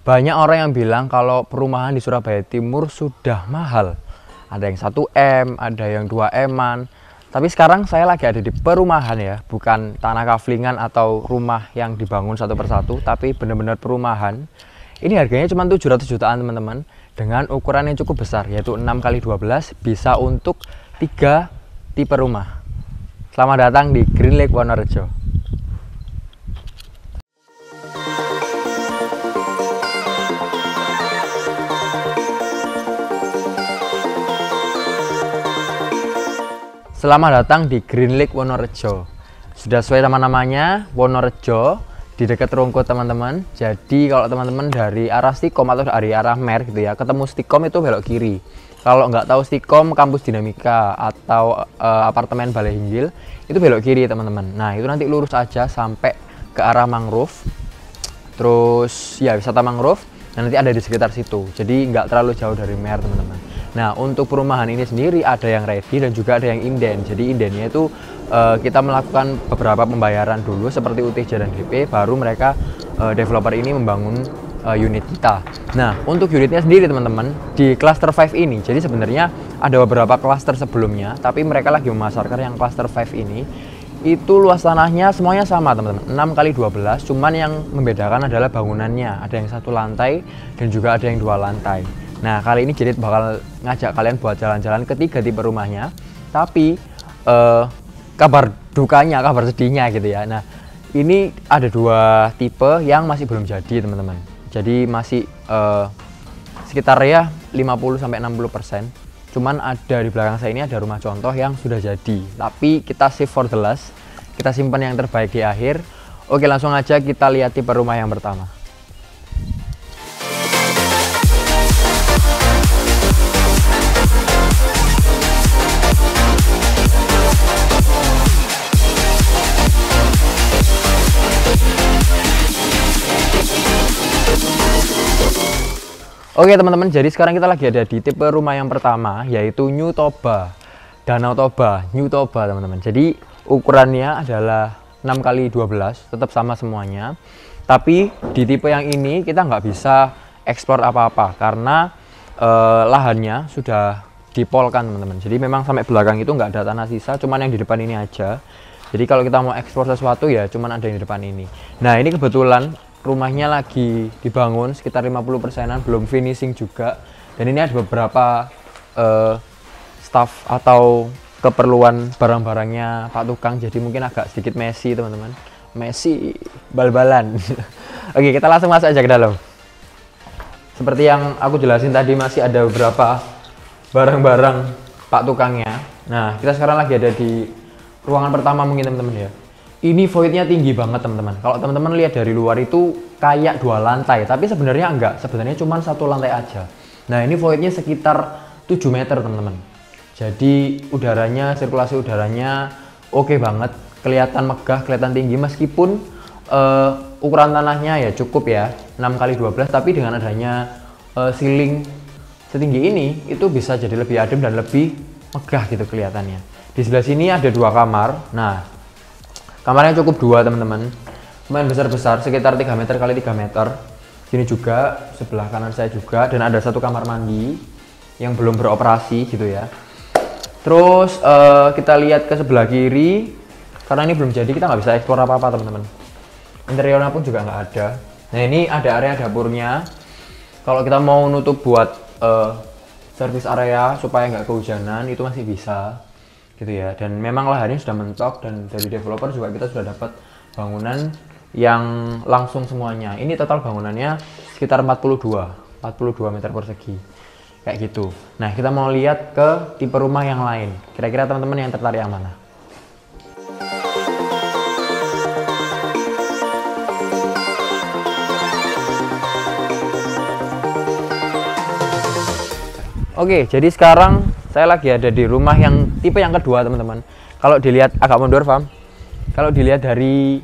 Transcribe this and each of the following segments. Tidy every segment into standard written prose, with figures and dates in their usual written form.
Banyak orang yang bilang kalau perumahan di Surabaya Timur sudah mahal. Ada yang 1 M, ada yang 2 M-an. Tapi sekarang saya lagi ada di perumahan ya, bukan tanah kaflingan atau rumah yang dibangun satu persatu, tapi benar-benar perumahan. Ini harganya cuma 700 jutaan teman-teman, dengan ukuran yang cukup besar, yaitu 6x12, bisa untuk 3 tipe rumah. Selamat datang di Green Lake Wonorejo. Selamat datang di Green Lake Wonorejo. Sudah sesuai nama-namanya, Wonorejo, di dekat Rungkut teman-teman. Jadi kalau teman-teman dari arah Stikom atau dari arah Mer gitu ya, ketemu Stikom itu belok kiri. Kalau nggak tahu Stikom, kampus Dinamika atau apartemen Balai Hinggil, itu belok kiri teman-teman. Nah itu nanti lurus aja sampai ke arah mangrove. Terus ya wisata mangrove, dan nanti ada di sekitar situ. Jadi nggak terlalu jauh dari Mer teman-teman. Nah untuk perumahan ini sendiri ada yang ready dan juga ada yang inden. Jadi indennya itu kita melakukan beberapa pembayaran dulu seperti UTJ dan DP, baru mereka developer ini membangun unit kita. Nah untuk unitnya sendiri teman-teman di cluster 5 ini, jadi sebenarnya ada beberapa cluster sebelumnya, tapi mereka lagi memasarkan yang cluster 5 ini. Itu luas tanahnya semuanya sama teman-teman, 6x12, cuman yang membedakan adalah bangunannya. Ada yang 1 lantai dan juga ada yang 2 lantai. Nah kali ini Jedit bakal ngajak kalian buat jalan-jalan ke 3 tipe rumahnya. Tapi kabar dukanya, kabar sedihnya gitu ya. Nah ini ada 2 tipe yang masih belum jadi teman-teman. Jadi masih sekitar ya 50-60%. Cuman ada di belakang saya ini ada rumah contoh yang sudah jadi. Tapi kita save for the last, kita simpan yang terbaik di akhir. Oke langsung aja kita lihat tipe rumah yang pertama. Oke teman-teman, jadi sekarang kita lagi ada di tipe rumah yang pertama, yaitu New Toba, Danau Toba, New Toba teman-teman. Jadi ukurannya adalah 6x12, tetap sama semuanya. Tapi di tipe yang ini kita nggak bisa eksplor apa-apa karena lahannya sudah dipolkan teman-teman. Jadi memang sampai belakang itu nggak ada tanah sisa, cuman yang di depan ini aja. Jadi kalau kita mau eksplor sesuatu ya cuman ada yang di depan ini. Nah ini kebetulan rumahnya lagi dibangun sekitar 50%-an, belum finishing juga. Dan ini ada beberapa staff atau keperluan barang-barangnya Pak Tukang, jadi mungkin agak sedikit messy teman-teman. Messy, bal-balan. Oke, kita langsung masuk aja ke dalam. Seperti yang aku jelasin tadi, masih ada beberapa barang-barang Pak Tukangnya. Nah, kita sekarang lagi ada di ruangan pertama mungkin teman-teman ya. Ini voidnya tinggi banget teman-teman. Kalau teman-teman lihat dari luar itu kayak 2 lantai, tapi sebenarnya enggak. Sebenarnya cuma 1 lantai aja. Nah ini voidnya sekitar 7 meter teman-teman. Jadi udaranya, sirkulasi udaranya oke banget. Kelihatan megah, kelihatan tinggi. Meskipun ukuran tanahnya ya cukup ya 6x12, tapi dengan adanya ceiling setinggi ini itu bisa jadi lebih adem dan lebih megah gitu kelihatannya. Di sebelah sini ada 2 kamar. Nah kamarnya cukup 2 teman-teman, lumayan besar-besar, sekitar 3 meter kali 3 meter. Sini juga, sebelah kanan saya juga, dan ada 1 kamar mandi yang belum beroperasi gitu ya. Terus kita lihat ke sebelah kiri, karena ini belum jadi kita nggak bisa eksplor apa-apa teman-teman. Interiornya pun juga nggak ada. Nah ini ada area dapurnya. Kalau kita mau nutup buat service area supaya nggak kehujanan itu masih bisa gitu ya. Dan memang lahannya sudah mentok, dan dari developer juga kita sudah dapat bangunan yang langsung semuanya. Ini total bangunannya sekitar 42 meter persegi kayak gitu. Nah kita mau lihat ke tipe rumah yang lain. Kira-kira teman-teman yang tertarik yang mana? Oke, jadi sekarang saya lagi ada di rumah yang tipe yang kedua teman-teman. Kalau dilihat agak mundur Fam. Kalau dilihat dari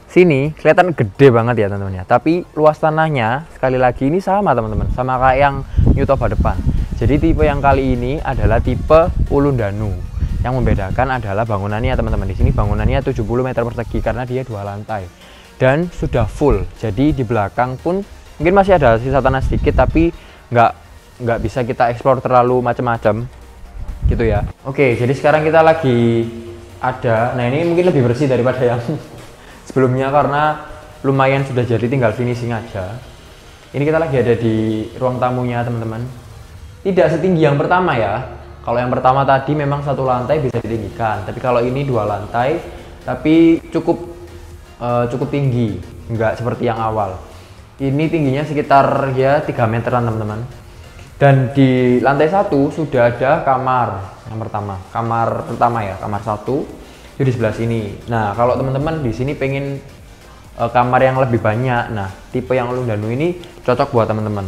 sini kelihatan gede banget ya teman-teman ya. Tapi luas tanahnya sekali lagi ini sama teman-teman, sama kayak yang New Toba depan. Jadi tipe yang kali ini adalah tipe Ulundanu. Yang membedakan adalah bangunannya teman-teman. Di sini bangunannya 70 meter persegi karena dia 2 lantai dan sudah full. Jadi di belakang pun mungkin masih ada sisa tanah sedikit, tapi nggak bisa kita explore terlalu macam-macam gitu ya. Oke, jadi sekarang kita lagi ada, nah ini mungkin lebih bersih daripada yang sebelumnya karena lumayan sudah jadi, tinggal finishing aja. Ini kita lagi ada di ruang tamunya teman-teman. Tidak setinggi yang pertama ya. Kalau yang pertama tadi memang satu lantai bisa ditinggikan, tapi kalau ini 2 lantai, tapi cukup tinggi, nggak seperti yang awal. Ini tingginya sekitar ya 3 meteran teman-teman. Dan di lantai 1 sudah ada kamar yang pertama. Kamar pertama ya, kamar 1 itu di sebelah sini. Nah, kalau teman-teman di sini pengen kamar yang lebih banyak, nah tipe yang ulung danu ini cocok buat teman-teman.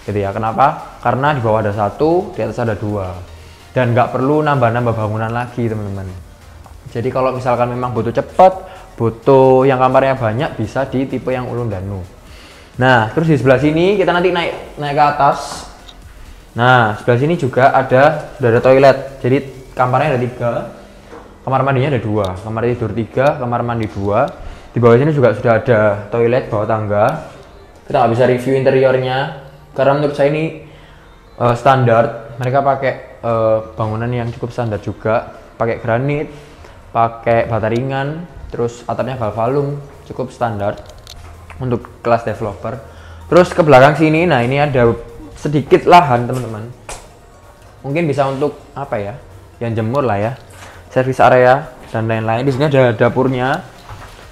Gitu ya. Kenapa? Karena di bawah ada 1, di atas ada 2. Dan nggak perlu nambah-nambah bangunan lagi, teman-teman. Jadi kalau misalkan memang butuh cepat, butuh yang kamarnya banyak, bisa di tipe yang ulung danu. Nah, terus di sebelah sini kita nanti naik ke atas. Nah, sebelah sini juga sudah ada toilet. Jadi kamarnya ada 3, kamar mandinya ada 2, kamar tidur 3, kamar mandi 2. Di bawah sini juga sudah ada toilet bawah tangga. Kita nggak bisa review interiornya karena menurut saya ini standar. Mereka pakai bangunan yang cukup standar juga, pakai granit, pakai bata ringan, terus atapnya galvalum, cukup standar untuk kelas developer. Terus ke belakang sini, nah ini ada sedikit lahan teman-teman, mungkin bisa untuk apa ya, yang jemur lah ya, service area dan lain-lain. Di sini ada dapurnya,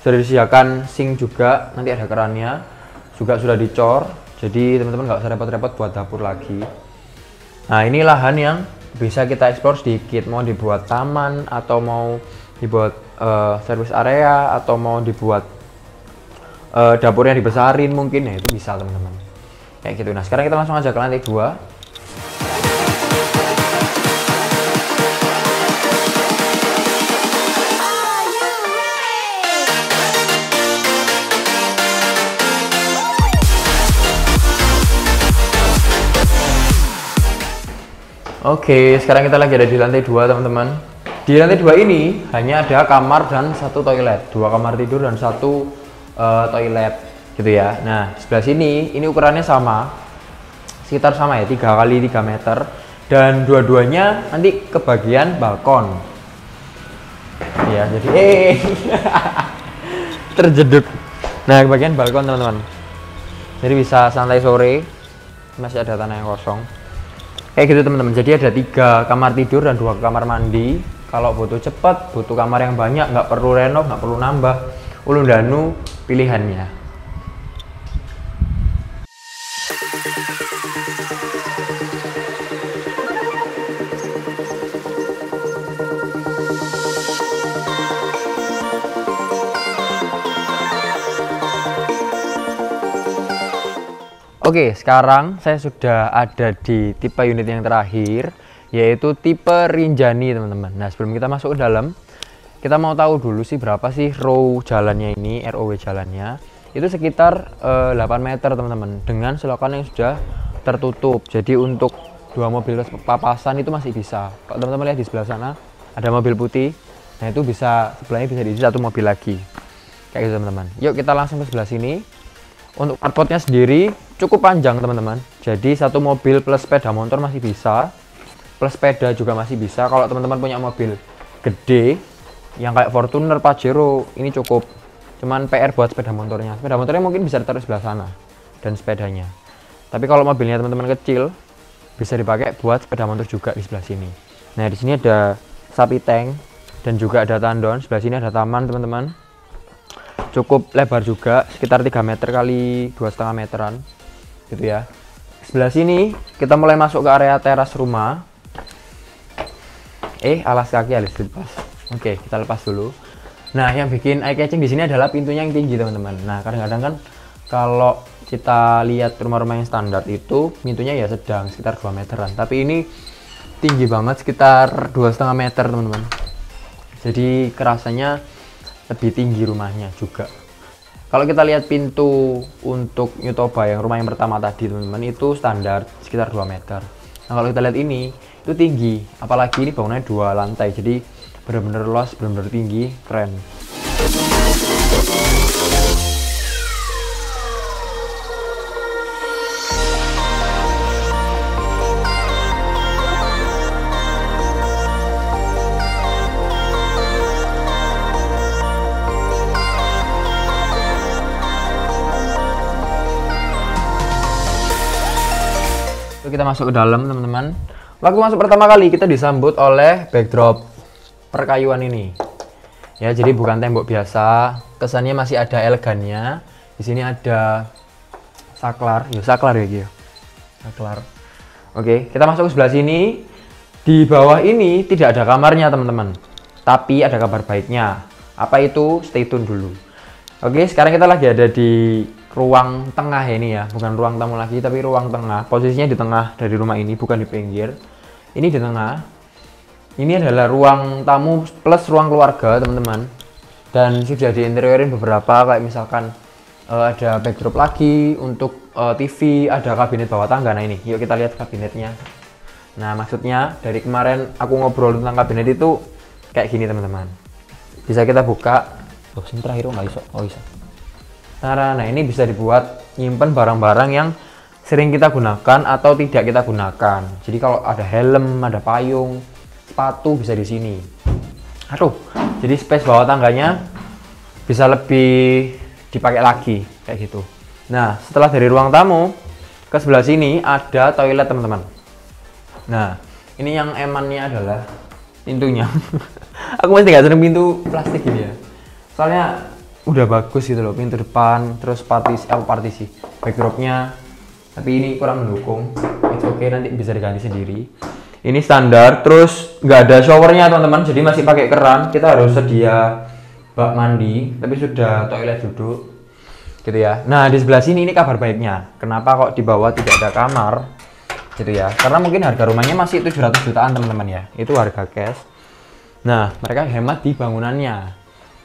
sudah disediakan sink juga, nanti ada kerannya juga sudah dicor, jadi teman-teman nggak usah repot-repot buat dapur lagi. Nah, ini lahan yang bisa kita explore sedikit, mau dibuat taman atau mau dibuat service area atau mau dibuat dapurnya dibesarin mungkin, ya itu bisa teman-teman. Kayak gitu. Nah, sekarang kita langsung aja ke lantai 2. Oke, sekarang kita lagi ada di lantai 2 teman-teman. Di lantai 2 ini hanya ada kamar dan 1 toilet, 2 kamar tidur dan 1 toilet gitu ya. Nah, sebelah sini ini ukurannya sama, sekitar sama ya, 3 kali 3 meter, dan dua-duanya nanti ke bagian balkon ya. Jadi terjeduk. Nah, ke bagian balkon teman-teman, jadi bisa santai sore, masih ada tanah yang kosong kayak gitu teman-teman. Jadi ada 3 kamar tidur dan 2 kamar mandi. Kalau butuh cepat, butuh kamar yang banyak, nggak perlu renov, nggak perlu nambah, ulun danu pilihannya. Oke, sekarang saya sudah ada di tipe unit yang terakhir, yaitu tipe Rinjani teman-teman. Nah, sebelum kita masuk ke dalam, kita mau tahu dulu sih berapa sih row jalannya ini, ROW jalannya. Itu sekitar 8 meter teman-teman, dengan selokan yang sudah tertutup. Jadi untuk 2 mobil papasan itu masih bisa. Kalau teman-teman lihat di sebelah sana ada mobil putih, nah itu bisa, sebelahnya bisa diisi 1 mobil lagi. Kayak gitu teman-teman. Yuk kita langsung ke sebelah sini. Untuk carportnya sendiri cukup panjang teman-teman, jadi 1 mobil plus sepeda motor masih bisa, plus sepeda juga masih bisa. Kalau teman-teman punya mobil gede yang kayak Fortuner, Pajero, ini cukup, cuman PR buat sepeda motornya mungkin bisa ditaruh sebelah sana dan sepedanya. Tapi kalau mobilnya teman-teman kecil, bisa dipakai buat sepeda motor juga di sebelah sini. Nah, di sini ada sapi tank dan juga ada tandon. Sebelah sini ada taman teman-teman, cukup lebar juga, sekitar 3 meter kali 2,5 meteran gitu ya. Sebelah sini kita mulai masuk ke area teras rumah. Alas kaki harus dilepas. Oke, kita lepas dulu. Nah, yang bikin eye catching di sini adalah pintunya yang tinggi teman-teman. Nah, kadang-kadang kan kalau kita lihat rumah-rumah yang standar itu pintunya ya sedang, sekitar 2 meteran, tapi ini tinggi banget, sekitar 2,5 meter teman-teman. Jadi kerasanya lebih tinggi rumahnya juga. Kalau kita lihat pintu untuk New Toba yang rumah yang pertama tadi teman-teman, itu standar sekitar 2 meter. Nah, kalau kita lihat ini itu tinggi, apalagi ini bangunannya 2 lantai, jadi benar-benar luas, benar-benar tinggi, keren. kita masuk ke dalam teman-teman. Waktu masuk pertama kali kita disambut oleh backdrop perkayuan ini. Ya, jadi bukan tembok biasa, kesannya masih ada elegannya. Di sini ada saklar, saklar ya gitu. Saklar. Oke, kita masuk ke sebelah sini. Di bawah ini tidak ada kamarnya teman-teman. Tapi ada kabar baiknya. Apa itu? Stay tune dulu. Oke, sekarang kita lagi ada di ruang tengah ini ya, bukan ruang tamu lagi tapi ruang tengah. Posisinya di tengah dari rumah ini, bukan di pinggir. Ini di tengah. Ini adalah ruang tamu plus ruang keluarga teman-teman. Dan sudah diinteriorin beberapa, kayak misalkan ada backdrop lagi untuk TV, ada kabinet bawah tangga. Nah ini, yuk kita lihat kabinetnya. Nah maksudnya dari kemarin aku ngobrol tentang kabinet itu kayak gini teman-teman. Bisa kita buka. Oh, sini terakhir nggak iso. Oh bisa. Nah ini bisa dibuat nyimpen barang-barang yang sering kita gunakan atau tidak kita gunakan. Jadi kalau ada helm, ada payung, sepatu bisa di sini. Aduh, jadi space bawah tangganya bisa lebih dipakai lagi kayak gitu. Nah setelah dari ruang tamu ke sebelah sini ada toilet teman-teman. Nah ini yang emannya adalah pintunya. Aku masih nggak seneng pintu plastik ini ya. Soalnya udah bagus gitu loh, pintu depan, terus partisi backdropnya, tapi ini kurang mendukung. It's okay, nanti bisa diganti sendiri. Ini standar, terus nggak ada showernya teman-teman, jadi masih pakai keran. Kita harus sedia bak mandi, tapi sudah toilet duduk gitu ya. Nah di sebelah sini ini kabar baiknya. Kenapa kok di bawah tidak ada kamar gitu ya? Karena mungkin harga rumahnya masih 700 jutaan teman-teman ya, itu harga cash. Nah mereka hemat di bangunannya.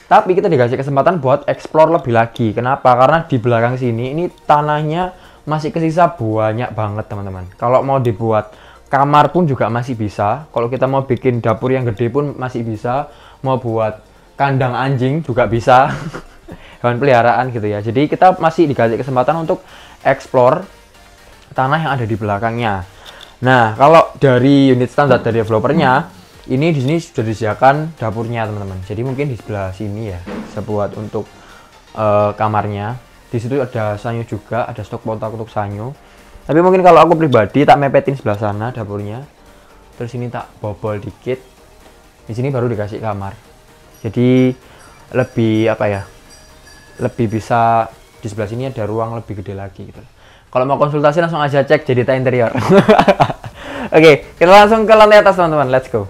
Tapi kita dikasih kesempatan buat explore lebih lagi. Kenapa? Karena di belakang sini ini tanahnya masih kesisa banyak banget teman-teman. Kalau mau dibuat kamar pun juga masih bisa. Kalau kita mau bikin dapur yang gede pun masih bisa. Mau buat kandang anjing juga bisa. Hewan peliharaan gitu ya. Jadi kita masih dikasih kesempatan untuk explore tanah yang ada di belakangnya. Nah, kalau dari unit standar dari developernya, ini di sini sudah disediakan dapurnya teman-teman. Jadi mungkin di sebelah sini ya, bisa buat untuk kamarnya. Di situ ada sanyo juga, ada stok kontak untuk sanyo. Tapi mungkin kalau aku pribadi tak mepetin sebelah sana dapurnya. Terus ini tak bobol dikit. Di sini baru dikasih kamar. Jadi lebih apa ya? Lebih bisa di sebelah sini ada ruang lebih gede lagi gitu. Kalau mau konsultasi langsung aja cek Jedita Interior. Oke, kita langsung ke lantai atas teman-teman. Let's go.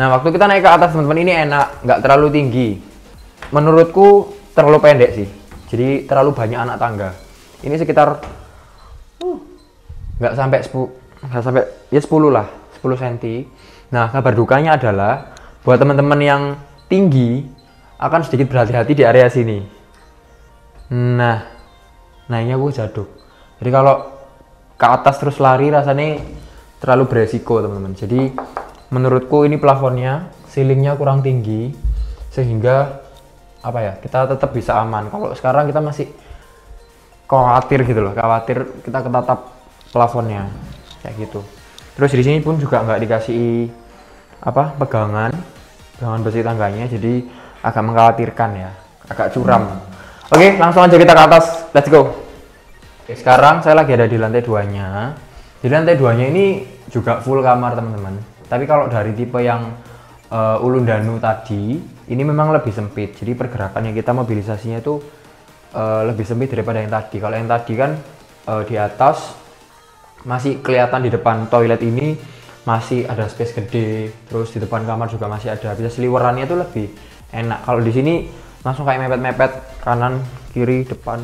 Nah, waktu kita naik ke atas teman-teman ini enak, nggak terlalu tinggi. Menurutku terlalu pendek sih. Jadi terlalu banyak anak tangga. Ini sekitar nggak sampai ya 10 lah, 10 cm. Nah, kabar dukanya adalah buat teman-teman yang tinggi akan sedikit berhati-hati di area sini. Nah, naiknya gue jatuh. Jadi kalau ke atas terus lari rasanya terlalu beresiko teman-teman. Jadi menurutku ini plafonnya, ceilingnya kurang tinggi sehingga apa ya, kita tetap bisa aman. Kalau sekarang kita masih khawatir gitu loh, khawatir kita ketatap plafonnya kayak gitu. Terus di sini pun juga nggak dikasih apa pegangan besi tangganya, jadi agak mengkhawatirkan ya, agak curam. Oke, langsung aja kita ke atas, let's go. Oke, sekarang saya lagi ada di lantai 2-nya. Di lantai 2-nya ini juga full kamar teman-teman. Tapi kalau dari tipe yang Ulun Danu tadi, ini memang lebih sempit. Jadi pergerakannya kita mobilisasinya itu lebih sempit daripada yang tadi. Kalau yang tadi kan di atas masih kelihatan, di depan toilet ini masih ada space gede. Terus di depan kamar juga masih ada. Bisa seliwerannya itu lebih enak. Kalau di sini langsung kayak mepet-mepet kanan, kiri, depan.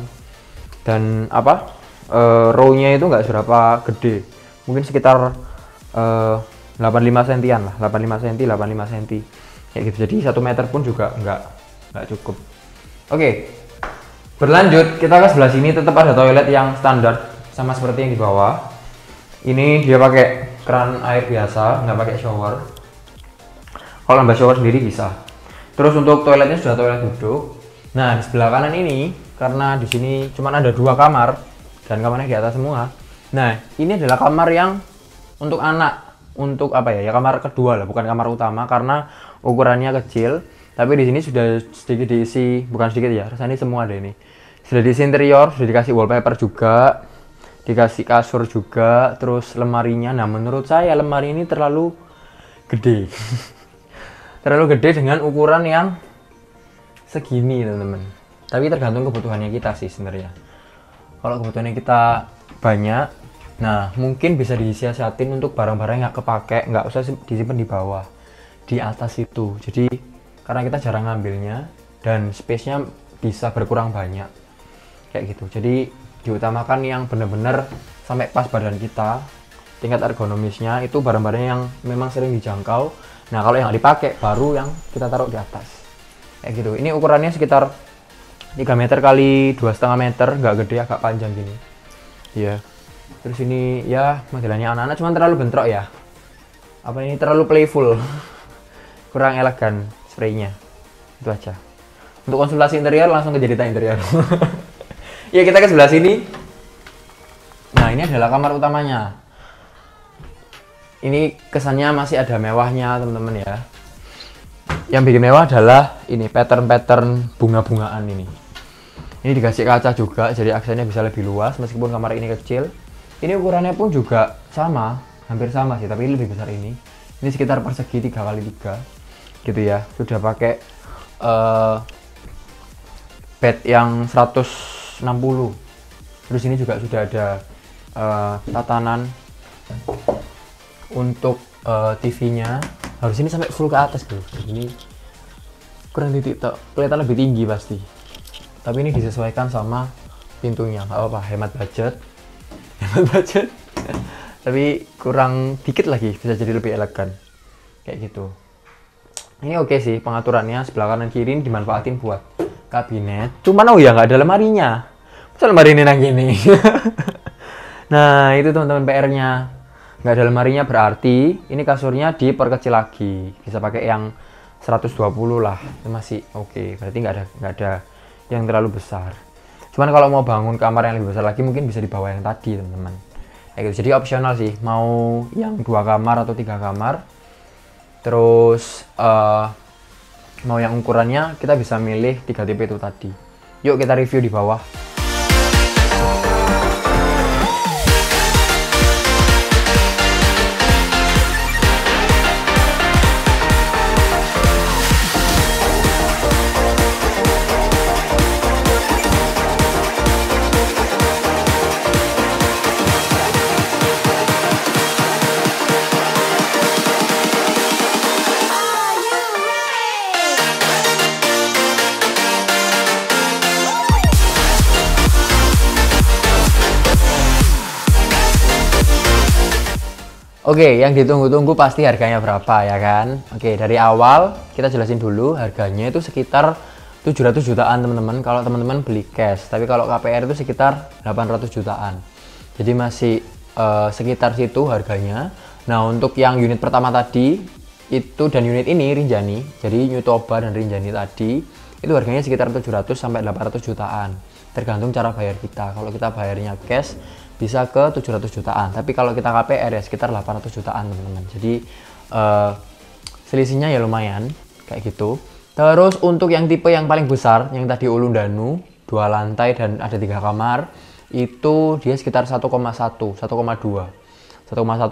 Dan apa? Row-nya itu nggak seberapa gede. Mungkin sekitar 85 sentian lah, 85 cm, 85 cm kayak gitu. Jadi 1 meter pun juga nggak cukup. Oke, Berlanjut, kita ke sebelah sini tetap ada toilet yang standar sama seperti yang di bawah. Ini dia pakai keran air biasa, nggak pakai shower. Kalau nambah shower sendiri bisa. Terus untuk toiletnya sudah toilet duduk. Nah, di sebelah kanan ini karena di sini cuma ada 2 kamar dan kamarnya di atas semua. Nah, ini adalah kamar yang untuk anak, untuk apa ya? Ya kamar kedua lah, bukan kamar utama karena ukurannya kecil. Tapi di sini sudah sedikit diisi, bukan sedikit ya, rasanya semua ada ini. Sudah diisi interior, sudah dikasih wallpaper juga, dikasih kasur juga, terus lemarinya. Nah, menurut saya lemari ini terlalu gede. Terlalu gede dengan ukuran yang segini, teman-teman. Tapi tergantung kebutuhannya kita sih sebenarnya. Kalau kebutuhannya kita banyak, nah mungkin bisa disiasatin untuk barang-barang yang nggak kepake, nggak usah disimpan di bawah, di atas itu. Jadi karena kita jarang ngambilnya dan space-nya bisa berkurang banyak kayak gitu. Jadi diutamakan yang benar-benar sampai pas badan kita, tingkat ergonomisnya itu barang-barang yang memang sering dijangkau. Nah, kalau yang dipakai baru yang kita taruh di atas kayak gitu. Ini ukurannya sekitar 3 meter kali 2,5 meter, nggak gede, agak panjang gini ya. Terus ini ya modelannya anak-anak, cuman terlalu bentrok ya, apa ini terlalu playful. Kurang elegan spraynya. Itu aja. Untuk konsultasi interior langsung ke Jedita Interior. Ya, kita ke sebelah sini. Nah, ini adalah kamar utamanya. Ini kesannya masih ada mewahnya, teman-teman ya. Yang bikin mewah adalah ini pattern-pattern bunga-bungaan ini. Ini dikasih kaca juga, jadi aksennya bisa lebih luas meskipun kamar ini kecil. Ini ukurannya pun juga sama, hampir sama sih, tapi lebih besar ini. Ini sekitar persegi 3x3. Gitu ya, sudah pakai bed yang 160. Terus ini juga sudah ada tatanan untuk TV-nya. Harus ini sampai full ke atas bro. Ini kurang titik tok, kelihatan lebih tinggi pasti. Tapi ini disesuaikan sama pintunya, nggak apa-apa, hemat budget. Hemat budget. Tapi kurang dikit lagi bisa jadi lebih elegan kayak gitu. Ini oke sih pengaturannya, sebelah kanan kiri dimanfaatin buat kabinet. Cuman oh ya nggak ada lemarinya. Masa lemari ini nang gini. Nah itu teman-teman PR-nya, nggak ada lemarinya, berarti ini kasurnya diperkecil lagi. Bisa pakai yang 120 lah, itu masih oke. Berarti nggak ada yang terlalu besar. Cuman kalau mau bangun kamar yang lebih besar lagi mungkin bisa di bawah yang tadi teman-teman. Gitu. Jadi opsional sih, mau yang 2 kamar atau 3 kamar. Terus mau yang ukurannya kita bisa milih 3 tipe itu tadi. Yuk kita review di bawah. Oke, yang ditunggu-tunggu pasti harganya berapa ya kan? Oke, dari awal kita jelasin dulu, harganya itu sekitar 700 jutaan teman-teman kalau teman-teman beli cash. Tapi kalau KPR itu sekitar 800 jutaan. Jadi masih sekitar situ harganya. Nah, untuk yang unit pertama tadi itu dan unit ini Rinjani, jadi New Toba dan Rinjani tadi itu harganya sekitar 700 sampai 800 jutaan. Tergantung cara bayar kita. Kalau kita bayarnya cash bisa ke 700 jutaan, tapi kalau kita KPR ya sekitar 800 jutaan teman-teman. Jadi selisihnya ya lumayan kayak gitu. Terus untuk yang tipe yang paling besar yang tadi Ulundanu 2 lantai dan ada 3 kamar itu dia sekitar 1,1 1,2 1,1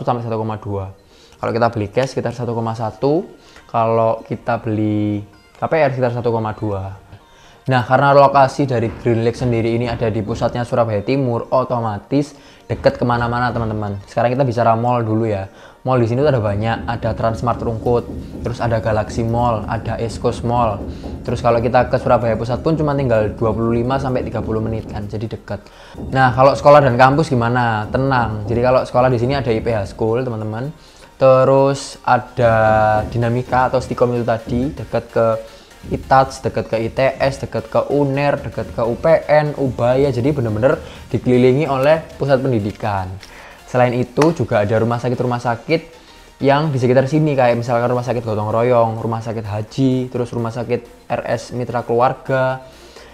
sampai 1,2. Kalau kita beli cash sekitar 1,1, kalau kita beli KPR sekitar 1,2. Nah, karena lokasi dari Green Lake sendiri ini ada di pusatnya Surabaya Timur, otomatis deket kemana-mana teman-teman. Sekarang kita bicara mall dulu ya. Mall di sini tuh ada banyak, ada Transmart Rungkut, terus ada Galaxy Mall, ada East Coast Mall. Terus kalau kita ke Surabaya Pusat pun cuma tinggal 25 sampai 30 menit kan, jadi deket. Nah, kalau sekolah dan kampus gimana? Tenang. Jadi kalau sekolah di sini ada IPH School teman-teman. Terus ada Dinamika atau Stikom itu tadi, dekat ke ITATS, dekat ke ITS, dekat ke UNER, dekat ke UPN, Ubaya. Jadi bener-bener dikelilingi oleh pusat pendidikan. Selain itu juga ada rumah sakit yang di sekitar sini, kayak misalkan rumah sakit Gotong Royong, rumah sakit Haji, terus rumah sakit RS Mitra Keluarga.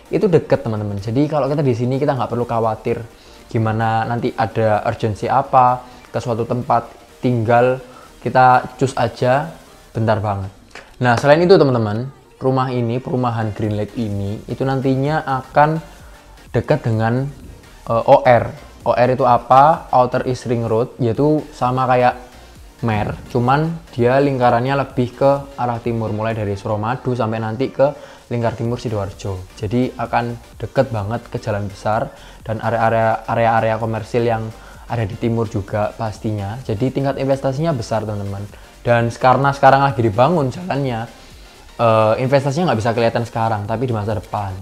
Itu deket teman-teman. Jadi kalau kita di sini kita nggak perlu khawatir gimana nanti ada urgensi apa ke suatu tempat, tinggal kita cus aja bentar banget. Nah selain itu teman-teman, rumah ini, perumahan Green Lake ini itu nantinya akan dekat dengan OR. OR itu apa? Outer East Ring Road, yaitu sama kayak Mer, cuman dia lingkarannya lebih ke arah timur, mulai dari Suramadu sampai nanti ke lingkar timur Sidoarjo. Jadi akan deket banget ke jalan besar dan area-area komersil yang ada di timur juga pastinya. Jadi tingkat investasinya besar teman-teman. Dan karena sekarang lagi dibangun jalannya, investasinya nggak bisa kelihatan sekarang, tapi di masa depan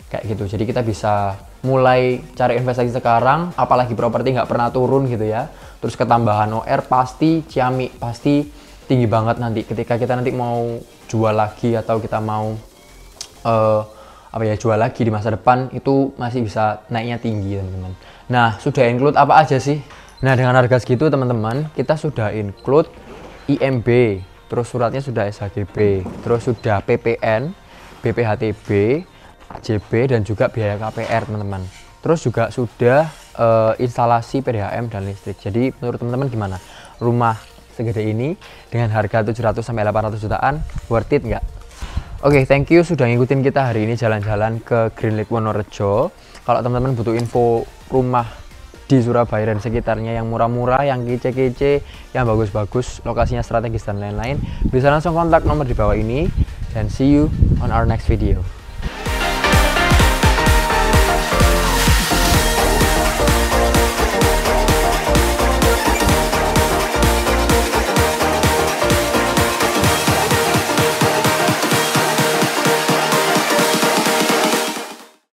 kayak gitu. Jadi kita bisa mulai cari investasi sekarang, apalagi properti nggak pernah turun gitu ya. Terus ketambahan OR pasti Ciamik pasti tinggi banget nanti ketika kita nanti mau jual lagi atau kita mau jual lagi di masa depan, itu masih bisa naiknya tinggi teman-teman. Nah sudah include apa aja sih? Nah dengan harga segitu teman-teman, kita sudah include IMB, terus suratnya sudah SHGB, terus sudah PPN, BPHTB, AJB, dan juga biaya KPR teman-teman. Terus juga sudah instalasi PDAM dan listrik. Jadi menurut teman-teman gimana? Rumah segede ini dengan harga 700-800 jutaan worth it nggak? Oke, thank you sudah ngikutin kita hari ini jalan-jalan ke Green Lake Wonorejo. Kalau teman-teman butuh info rumah di Surabaya dan sekitarnya yang murah-murah, yang kece-kece, yang bagus-bagus, lokasinya strategis dan lain-lain, bisa langsung kontak nomor di bawah ini. Dan see you on our next video.